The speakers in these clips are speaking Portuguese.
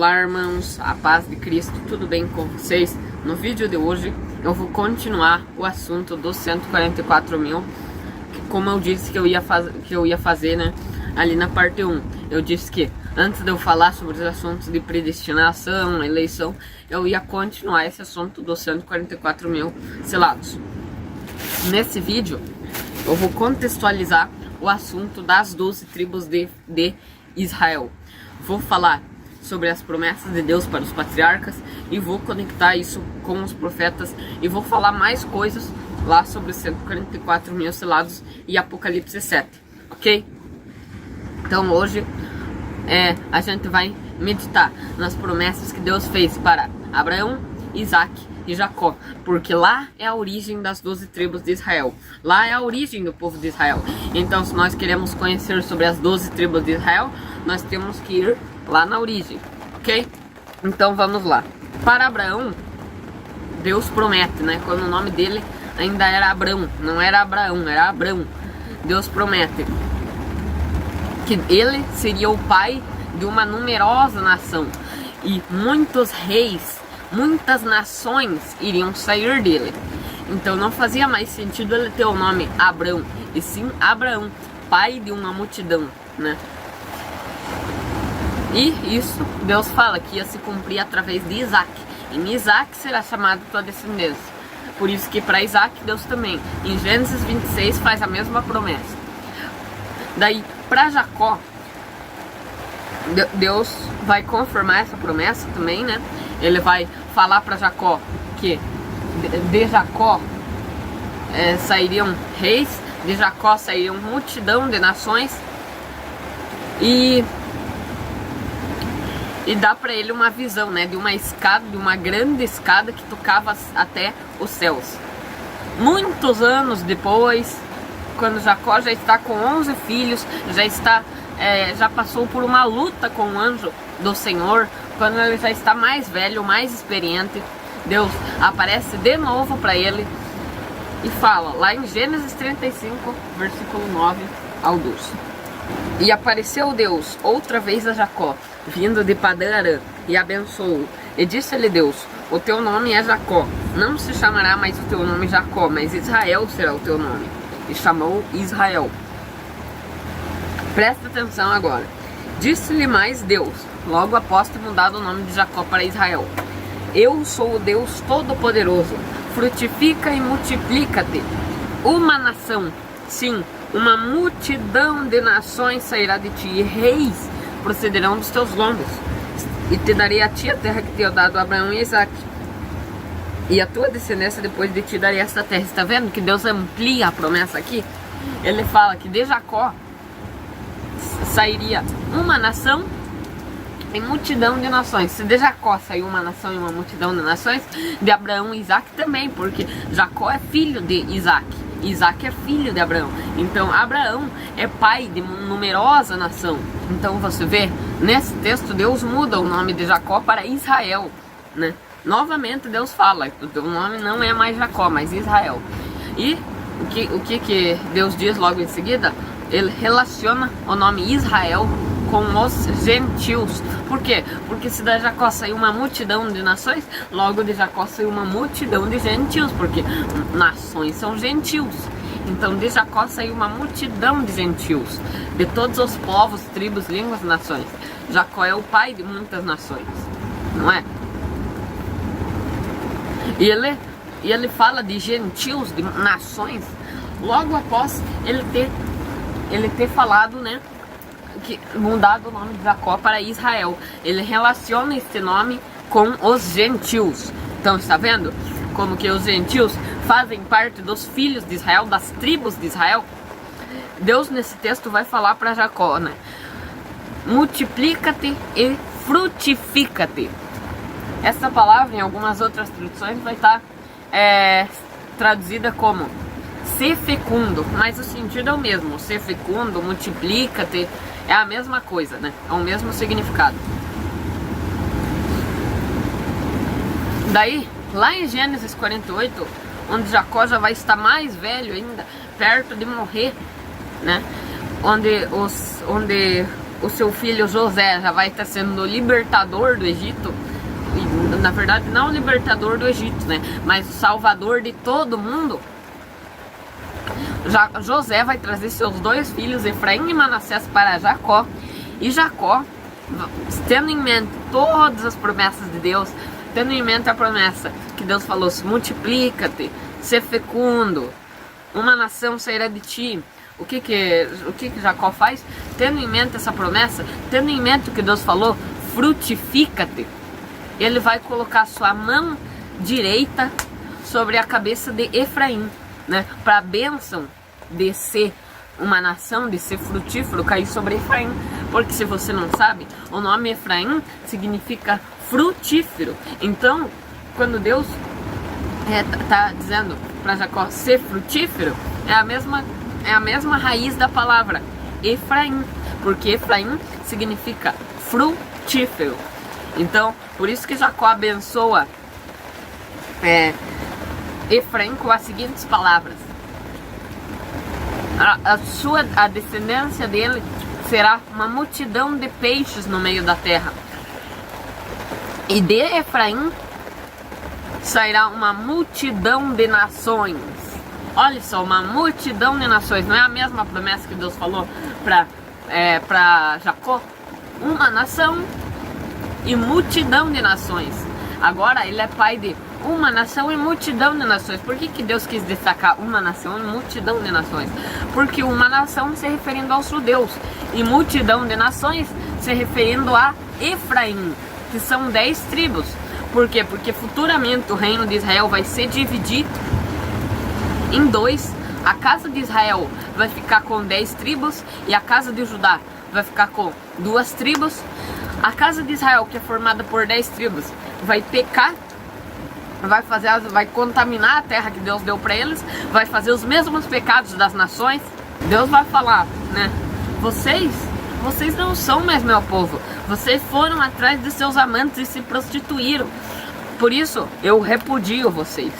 Olá, irmãos, a paz de Cristo, tudo bem com vocês? No vídeo de hoje eu vou continuar o assunto dos 144 mil, como eu disse que eu ia fazer, né, ali na parte 1. Eu disse que antes de eu falar sobre os assuntos de predestinação, eleição, eu ia continuar esse assunto dos 144 mil selados. Nesse vídeo eu vou contextualizar o assunto das 12 tribos de Israel. Vou falar sobre as promessas de Deus para os patriarcas e vou conectar isso com os profetas e vou falar mais coisas lá sobre os 144 mil selados e Apocalipse 7, ok? Então hoje a gente vai meditar nas promessas que Deus fez para Abraão, Isaac e Jacó, porque lá é a origem das 12 tribos de Israel, lá é a origem do povo de Israel. Então, se nós queremos conhecer sobre as 12 tribos de Israel, nós temos que ir lá na origem, ok? Então vamos lá. Para Abraão, Deus promete, né? Quando o nome dele ainda era Abrão, não era Abraão, era Abrão. Deus promete que ele seria o pai de uma numerosa nação e muitos reis, muitas nações iriam sair dele. Então não fazia mais sentido ele ter o nome Abrão, e sim Abraão, pai de uma multidão, né? E isso Deus fala que ia se cumprir através de Isaac. Em Isaac será chamado tua descendência. Por isso que para Isaac Deus também, em Gênesis 26, faz a mesma promessa. Daí para Jacó, Deus vai confirmar essa promessa também, né? Ele vai falar para Jacó que de Jacó sairiam reis, de Jacó sairiam multidão de nações e dá para ele uma visão, né, de uma escada, de uma grande escada que tocava até os céus. Muitos anos depois, quando Jacó já está com 11 filhos, já passou por uma luta com o anjo do Senhor, quando ele já está mais velho, mais experiente, Deus aparece de novo para ele e fala, lá em Gênesis 35, versículo 9 ao 12. E apareceu Deus outra vez a Jacó, vindo de Padã Arã, e abençoou-o. E disse-lhe Deus, o teu nome é Jacó, não se chamará mais o teu nome Jacó, mas Israel será o teu nome. E chamou Israel. Presta atenção agora. Disse-lhe mais Deus, logo após ter mudado o nome de Jacó para Israel, eu sou o Deus Todo-Poderoso, frutifica e multiplica-te. Uma nação, sim, uma multidão de nações sairá de ti, e reis procederão dos teus lombos. E te darei a ti a terra que te eu dado a Abraão e Isaac. E a tua descendência depois de ti darei esta terra. Está vendo que Deus amplia a promessa aqui? Ele fala que de Jacó sairia uma nação e multidão de nações. Se de Jacó saiu uma nação e uma multidão de nações, de Abraão e Isaac também, porque Jacó é filho de Isaac, Isaac é filho de Abraão. Então Abraão é pai de uma numerosa nação. Então você vê, nesse texto Deus muda o nome de Jacó para Israel, né? Novamente Deus fala, o teu nome não é mais Jacó, mas Israel. E o que Deus diz logo em seguida? Ele relaciona o nome Israel com os gentios. Por quê? Porque se da Jacó saiu uma multidão de nações, logo de Jacó saiu uma multidão de gentios, porque nações são gentios. Então de Jacó saiu uma multidão de gentios, de todos os povos, tribos, línguas, nações. Jacó é o pai de muitas nações, não é? E ele fala de gentios, de nações, logo após ele ter falado, né, que mudado o nome de Jacó para Israel. Ele relaciona este nome com os gentios. Então está vendo como que os gentios fazem parte dos filhos de Israel, das tribos de Israel? Deus nesse texto vai falar para Jacó, né, multiplica-te e frutifica-te. Essa palavra em algumas outras traduções vai estar traduzida como ser fecundo, mas o sentido é o mesmo. Ser fecundo, multiplica-te, é a mesma coisa, né? É o mesmo significado. Daí, lá em Gênesis 48, onde Jacó já vai estar mais velho ainda, perto de morrer, né? Onde o seu filho José já vai estar sendo o libertador do Egito, e, na verdade não o libertador do Egito, né, mas o salvador de todo mundo, José vai trazer seus 2 filhos, Efraim e Manassés, para Jacó. E Jacó, tendo em mente todas as promessas de Deus, tendo em mente a promessa que Deus falou: multiplica-te, ser fecundo, uma nação sairá de ti. O que Jacó faz? Tendo em mente essa promessa, tendo em mente o que Deus falou, frutifica-te. Ele vai colocar sua mão direita sobre a cabeça de Efraim, né, para a bênção de ser uma nação, de ser frutífero, cair sobre Efraim. Porque se você não sabe, o nome Efraim significa frutífero. Então, quando Deus está dizendo para Jacó ser frutífero, é a mesma raiz da palavra Efraim, porque Efraim significa frutífero. Então, por isso que Jacó abençoa Efraim com as seguintes palavras: a descendência dele será uma multidão de peixes no meio da terra, e de Efraim sairá uma multidão de nações. Olha só, uma multidão de nações. Não é a mesma promessa que Deus falou para Jacó? Uma nação e multidão de nações. Agora ele é pai de uma nação e multidão de nações. Por que Deus quis destacar uma nação e multidão de nações? Porque uma nação se referindo aos judeus e multidão de nações se referindo a Efraim, que são 10 tribos. Por quê? Porque futuramente o reino de Israel vai ser dividido em 2. A casa de Israel vai ficar com 10 tribos e a casa de Judá vai ficar com 2 tribos. A casa de Israel, que é formada por 10 tribos, vai pecar, vai contaminar a terra que Deus deu para eles, vai fazer os mesmos pecados das nações. Deus vai falar, né? Vocês não são mais meu povo. Vocês foram atrás de seus amantes e se prostituíram. Por isso, eu repudio vocês.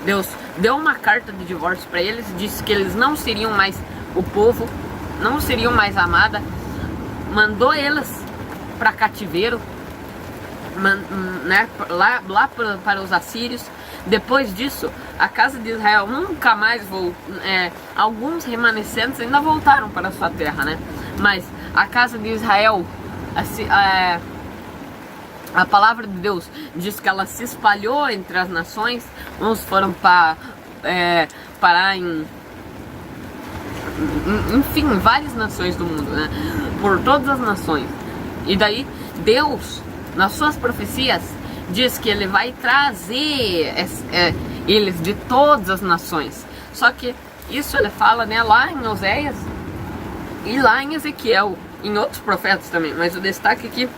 Deus deu uma carta de divórcio para eles, disse que eles não seriam mais o povo, não seriam mais amada, mandou eles para cativeiro, né, lá para os assírios. Depois disso, a casa de Israel nunca mais voltou. Alguns remanescentes ainda voltaram para a sua terra, né? Mas a casa de Israel, a palavra de Deus diz que ela se espalhou entre as nações. Uns foram parar enfim, várias nações do mundo, né? Por todas as nações. E daí Deus, nas suas profecias, diz que ele vai trazer eles de todas as nações. Só que isso ele fala, né, lá em Oséias e lá em Ezequiel, em outros profetas também. Mas o destaque aqui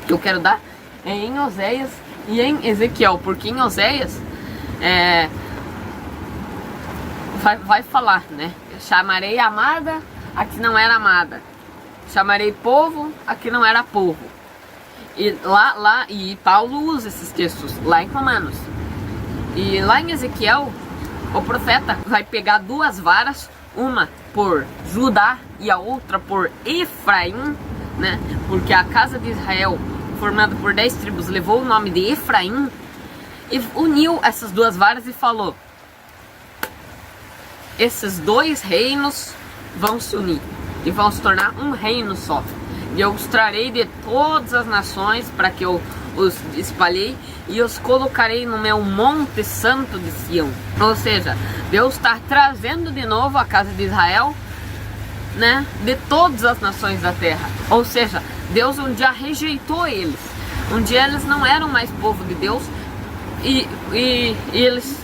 que eu quero dar é em Oséias e em Ezequiel, porque em Oséias vai falar, né? Chamarei amada a que não era amada, chamarei povo a que não era povo. E e Paulo usa esses textos lá em Romanos. E lá em Ezequiel, o profeta vai pegar 2 varas, uma por Judá e a outra por Efraim, né? Porque a casa de Israel, formada por 10 tribos, levou o nome de Efraim, e uniu essas 2 varas e falou: esses 2 reinos vão se unir e vão se tornar um reino só. E eu os trarei de todas as nações para que eu os espalhei e os colocarei no meu monte santo de Sião. Ou seja, Deus está trazendo de novo a casa de Israel, né, de todas as nações da terra. Ou seja, Deus um dia rejeitou eles. Um dia eles não eram mais povo de Deus.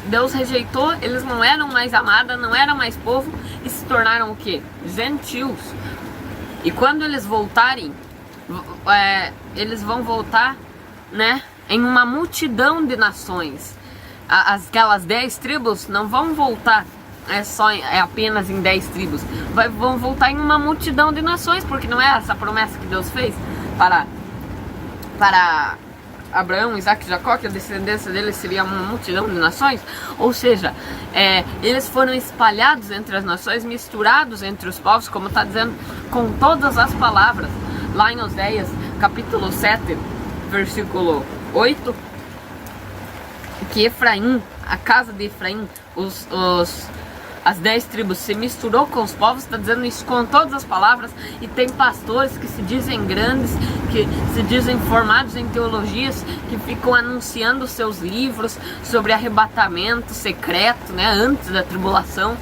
Deus rejeitou, eles não eram mais amada, não eram mais povo e se tornaram o que? Gentios. E quando eles voltarem, eles vão voltar, né, em uma multidão de nações. Aquelas 10 tribos não vão voltar apenas em 10 tribos, vão voltar em uma multidão de nações, porque não é essa a promessa que Deus fez para Abraão, Isaac e Jacó, que a descendência deles seria uma multidão de nações, ou seja, eles foram espalhados entre as nações, misturados entre os povos, como está dizendo, com todas as palavras, lá em Oséias, capítulo 7, versículo 8, que Efraim, a casa de Efraim, as 10 tribos se misturou com os povos, está dizendo isso com todas as palavras, e tem pastores que se dizem grandes, que se dizem formados em teologias, que ficam anunciando seus livros sobre arrebatamento secreto, né, antes da tribulação,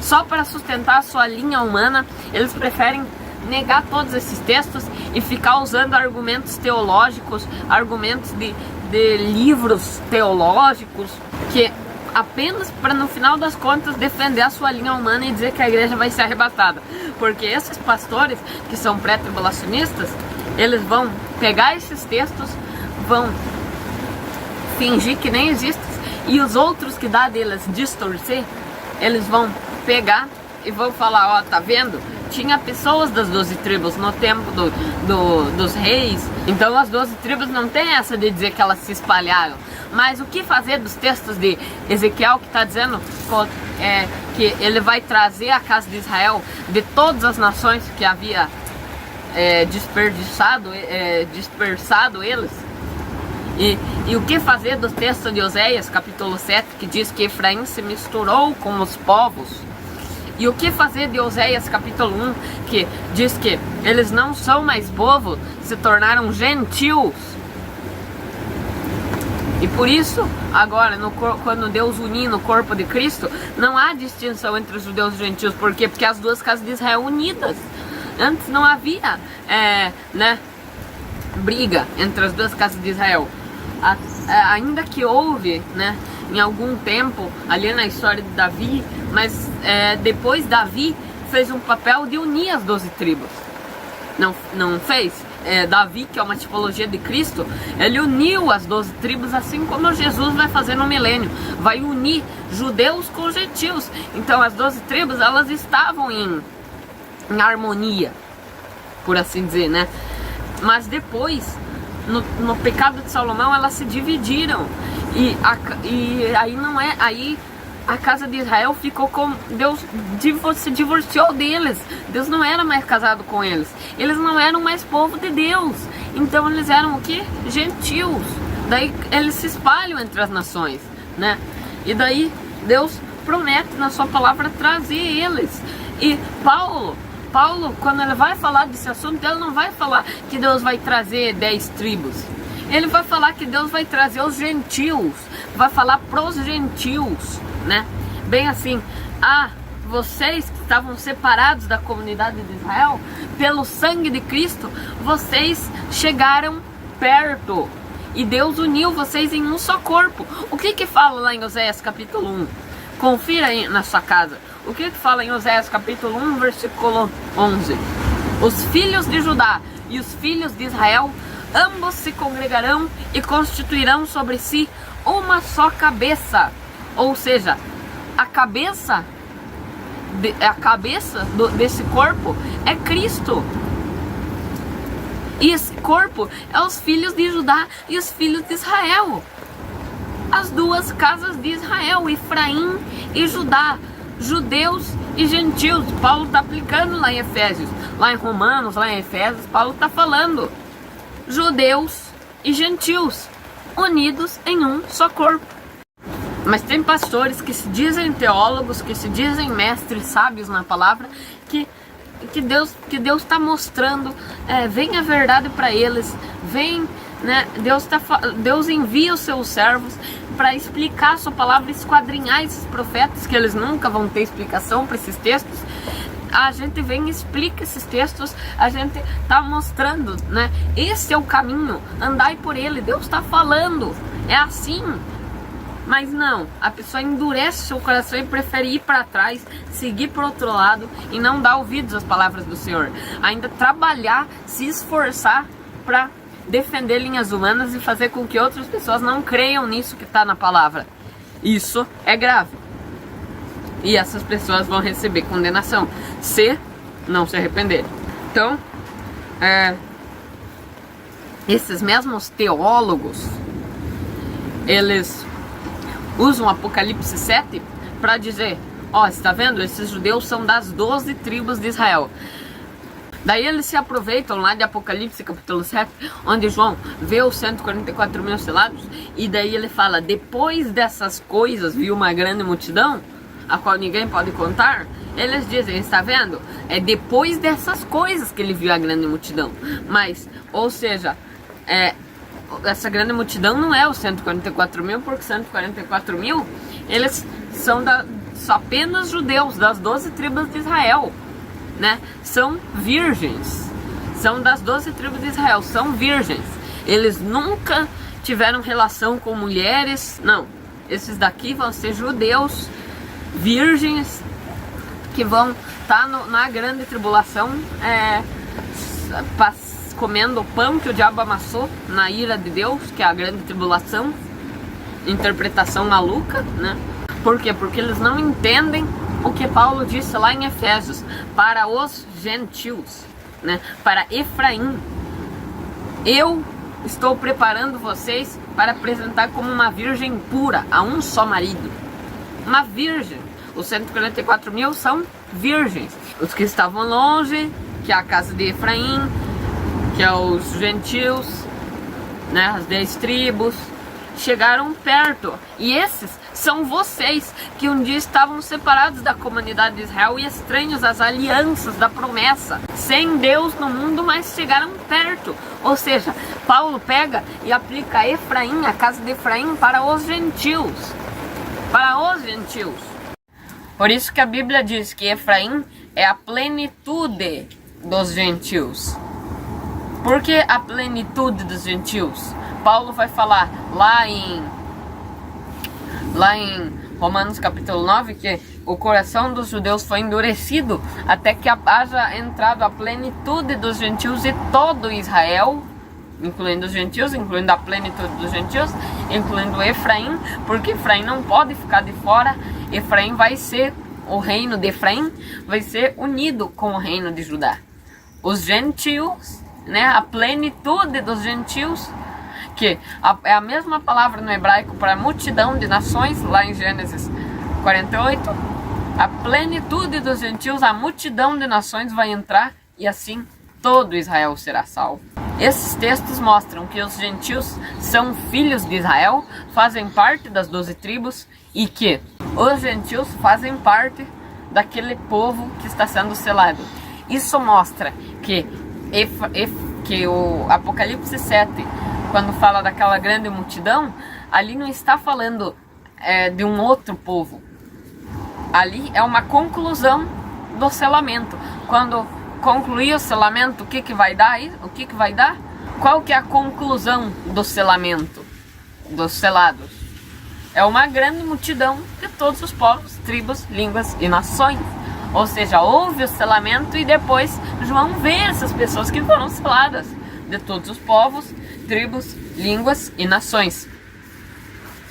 só para sustentar a sua linha humana. Eles preferem negar todos esses textos e ficar usando argumentos teológicos, argumentos de livros teológicos, que apenas para no final das contas defender a sua linha humana e dizer que a igreja vai ser arrebatada. Porque esses pastores que são pré-tribulacionistas, eles vão pegar esses textos, vão fingir que nem existem, e os outros que dá deles distorcer, eles vão pegar e vão falar, ó, tá vendo? Tinha pessoas das 12 tribos no tempo dos reis, então as 12 tribos não tem essa de dizer que elas se espalharam. Mas o que fazer dos textos de Ezequiel, que está dizendo que ele vai trazer a casa de Israel de todas as nações que havia dispersado eles? E o que fazer do texto de Oséias, capítulo 7, que diz que Efraim se misturou com os povos? E o que fazer de Oséias, capítulo 1, que diz que eles não são mais povo, se tornaram gentios? E por isso, agora, quando Deus unir no corpo de Cristo, não há distinção entre os judeus e os gentios. Por quê? Porque as duas casas de Israel unidas. Antes não havia briga entre as duas casas de Israel. Ainda que houve, né, em algum tempo, ali na história de Davi, mas depois Davi fez um papel de unir as 12 tribos. Não fez? Davi, que é uma tipologia de Cristo, ele uniu as 12 tribos, assim como Jesus vai fazer no milênio. Vai unir judeus com gentios. Então as 12 tribos, elas estavam em harmonia, por assim dizer, né? Mas depois, no pecado de Salomão, elas se dividiram. E aí a casa de Israel ficou com Deus, se divorciou deles. Deus não era mais casado com eles. Eles não eram mais povo de Deus. Então eles eram o quê? Gentios. Daí eles se espalham entre as nações, né? E daí Deus promete na sua palavra trazer eles. E Paulo, quando ele vai falar desse assunto, ele não vai falar que Deus vai trazer 10 tribos. Ele vai falar que Deus vai trazer os gentios. Vai falar pros gentios, né? Bem assim, vocês que estavam separados da comunidade de Israel, pelo sangue de Cristo, vocês chegaram perto. E Deus uniu vocês em um só corpo. O que fala lá em Oséias capítulo 1? Confira aí na sua casa. O que fala em Oséias capítulo 1, versículo 11? Os filhos de Judá e os filhos de Israel, ambos se congregarão e constituirão sobre si uma só cabeça. Ou seja, a cabeça desse corpo é Cristo. E esse corpo é os filhos de Judá e os filhos de Israel. As duas casas de Israel, Efraim e Judá, judeus e gentios. Paulo está aplicando lá em Efésios, lá em Romanos, lá em Efésios, Paulo está falando judeus e gentios unidos em um só corpo. Mas tem pastores que se dizem teólogos, que se dizem mestres sábios na palavra, que Deus está mostrando, vem a verdade para eles, vem, né? Deus envia os seus servos para explicar a sua palavra, esquadrinhar esses profetas, que eles nunca vão ter explicação para esses textos. A gente vem e explica esses textos, a gente está mostrando, né? Esse é o caminho, andai por ele, Deus está falando, é assim. Mas não, a pessoa endurece seu coração e prefere ir para trás, seguir para o outro lado e não dar ouvidos às palavras do Senhor. Ainda trabalhar, se esforçar para defender linhas humanas e fazer com que outras pessoas não creiam nisso que está na palavra. Isso é grave. E essas pessoas vão receber condenação, se não se arrependerem. Então, esses mesmos teólogos, eles usam Apocalipse 7 para dizer, ó, está vendo? Esses judeus são das 12 tribos de Israel. Daí eles se aproveitam lá de Apocalipse capítulo 7, onde João vê os 144 mil selados, e daí ele fala, depois dessas coisas viu uma grande multidão, a qual ninguém pode contar. Eles dizem, está vendo? É depois dessas coisas que ele viu a grande multidão. Mas, ou seja, essa grande multidão não é os 144 mil, porque 144 mil, eles são apenas judeus, das 12 tribos de Israel, né? São virgens, são das 12 tribos de Israel, são virgens. Eles nunca tiveram relação com mulheres, não. Esses daqui vão ser judeus, virgens, que vão estar na grande tribulação, comendo o pão que o diabo amassou na ira de Deus, que é a grande tribulação, interpretação maluca, né? Por quê? Porque eles não entendem o que Paulo disse lá em Efésios, para os gentios, né? Para Efraim. Eu estou preparando vocês para apresentar como uma virgem pura, a um só marido. Uma virgem. Os 144 mil são virgens. Os que estavam longe, que é a casa de Efraim, que é os gentios, né, as 10 tribos, chegaram perto. E esses são vocês, que um dia estavam separados da comunidade de Israel e estranhos às alianças da promessa, sem Deus no mundo, mas chegaram perto. Ou seja, Paulo pega e aplica Efraim, a casa de Efraim, para os gentios. Para os gentios. Por isso que a Bíblia diz que Efraim é a plenitude dos gentios. Por que a plenitude dos gentios? Paulo vai falar lá em Romanos capítulo 9 que o coração dos judeus foi endurecido até que haja entrado a plenitude dos gentios e todo Israel, incluindo os gentios, incluindo a plenitude dos gentios, incluindo Efraim, porque Efraim não pode ficar de fora. Efraim vai ser, o reino de Efraim vai ser unido com o reino de Judá. Os gentios, né, a plenitude dos gentios, que é a mesma palavra no hebraico para multidão de nações, lá em Gênesis 48, a plenitude dos gentios, a multidão de nações vai entrar e assim todo Israel será salvo. Esses textos mostram que os gentios são filhos de Israel, fazem parte das 12 tribos e que os gentios fazem parte daquele povo que está sendo selado. Isso mostra que o Apocalipse 7, quando fala daquela grande multidão, ali não está falando de um outro povo. Ali é uma conclusão do selamento. Quando concluir o selamento, o que vai dar? Qual que é a conclusão do selamento, dos selados? É uma grande multidão de todos os povos, tribos, línguas e nações. Ou seja, houve o selamento e depois João vê essas pessoas que foram seladas de todos os povos, tribos, línguas e nações.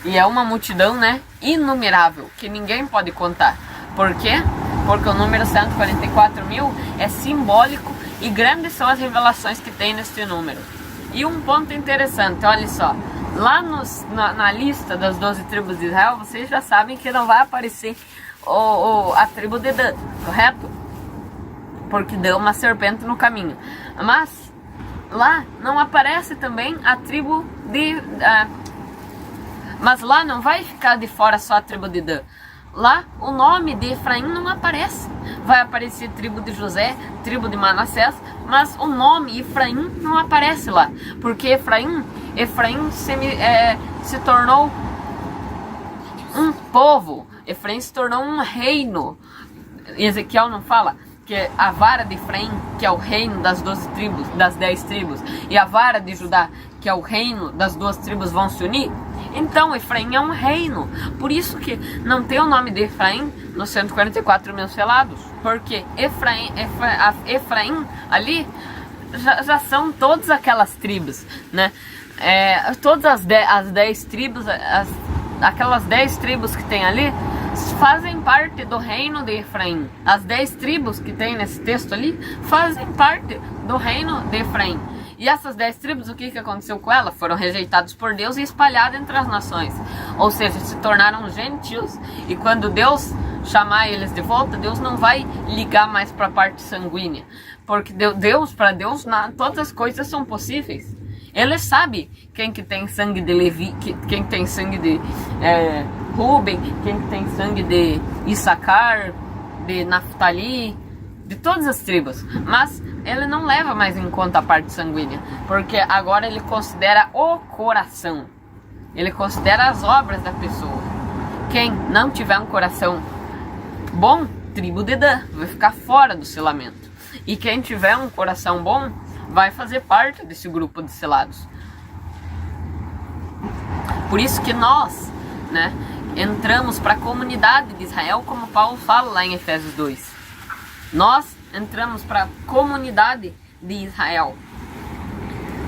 E é uma multidão, né, inumerável, que ninguém pode contar. Por quê? Porque o número 144 mil é simbólico e grandes são as revelações que tem neste número. E um ponto interessante, olha só, lá na lista das 12 tribos de Israel, vocês já sabem que não vai aparecer a tribo de Dan, correto? Porque deu uma serpente no caminho. Mas lá não aparece também a tribo de... mas lá não vai ficar de fora só a tribo de Dan. Lá o nome de Efraim não aparece. Vai aparecer tribo de José, tribo de Manassés, mas o nome Efraim não aparece lá. Porque Efraim se tornou um povo. Efraim se tornou um reino. Ezequiel não fala que a vara de Efraim, que é o reino das 12 tribos, das 10 tribos, e a vara de Judá, que é o reino das 2 tribos, vão se unir? Então Efraim é um reino. Por isso que não tem o nome de Efraim nos 144 mil selados. Porque Efraim ali já são todas aquelas tribos, né? Todas as 10 tribos, aquelas 10 tribos que tem ali, fazem parte do reino de Efraim. As 10 tribos que tem nesse texto ali fazem parte do reino de Efraim. E essas 10 tribos, o que aconteceu com elas? Foram rejeitados por Deus e espalhados entre as nações. Ou seja, se tornaram gentios. E quando Deus chamar eles de volta, Deus não vai ligar mais para a parte sanguínea. Porque para Deus, todas as coisas são possíveis. Ele sabe quem que tem sangue de Levi, quem tem sangue de Ruben, quem que tem sangue de Issacar, de Naftali, de todas as tribos. Mas ele não leva mais em conta a parte sanguínea, porque agora ele considera o coração. Ele considera as obras da pessoa. Quem não tiver um coração bom, tribo de Dan, vai ficar fora do selamento. E quem tiver um coração bom, vai fazer parte desse grupo de selados. Por isso que nós, entramos para a comunidade de Israel, como Paulo fala lá em Efésios 2. Nós entramos para a comunidade de Israel.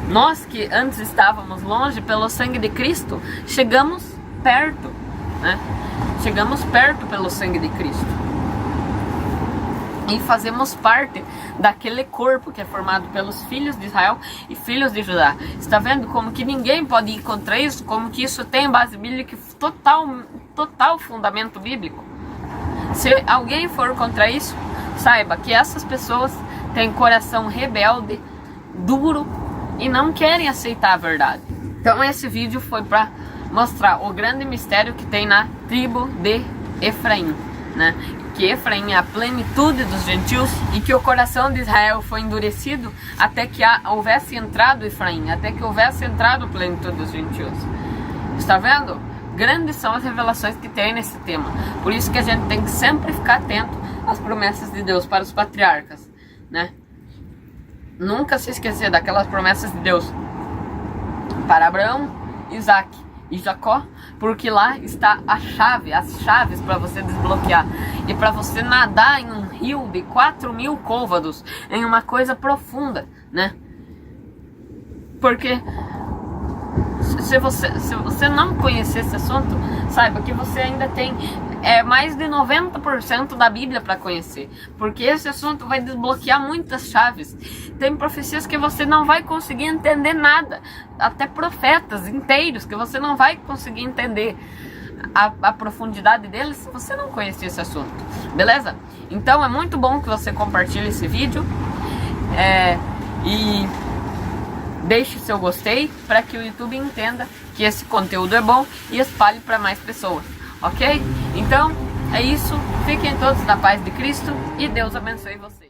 Nós que antes estávamos longe, pelo sangue de Cristo, chegamos perto. Chegamos perto pelo sangue de Cristo. E fazemos parte daquele corpo que é formado pelos filhos de Israel e filhos de Judá. Está vendo como que ninguém pode ir contra isso? Como que isso tem base bíblica, total fundamento bíblico? Se alguém for contra isso, saiba que essas pessoas têm coração rebelde, duro e não querem aceitar a verdade. Então esse vídeo foi para mostrar o grande mistério que tem na tribo de Efraim, que Efraim é a plenitude dos gentios e que o coração de Israel foi endurecido até que houvesse entrado Efraim, até que houvesse entrado a plenitude dos gentios. Está vendo? Grandes são as revelações que tem nesse tema. Por isso que a gente tem que sempre ficar atento às promessas de Deus para os patriarcas, Nunca se esquecer daquelas promessas de Deus para Abraão, Isaac e Jacó, porque lá está a chave, as chaves para você desbloquear e para você nadar em um rio de 4.000 côvados, em uma coisa profunda, Porque se você não conhecer esse assunto, saiba que você ainda tem mais de 90% da Bíblia para conhecer, porque esse assunto vai desbloquear muitas chaves. Tem profecias que você não vai conseguir entender nada, até profetas inteiros que você não vai conseguir entender a profundidade deles se você não conhecer esse assunto, beleza? Então é muito bom que você compartilhe esse vídeo e deixe seu gostei para que o YouTube entenda que esse conteúdo é bom e espalhe para mais pessoas, ok? Então é isso, fiquem todos na paz de Cristo e Deus abençoe vocês.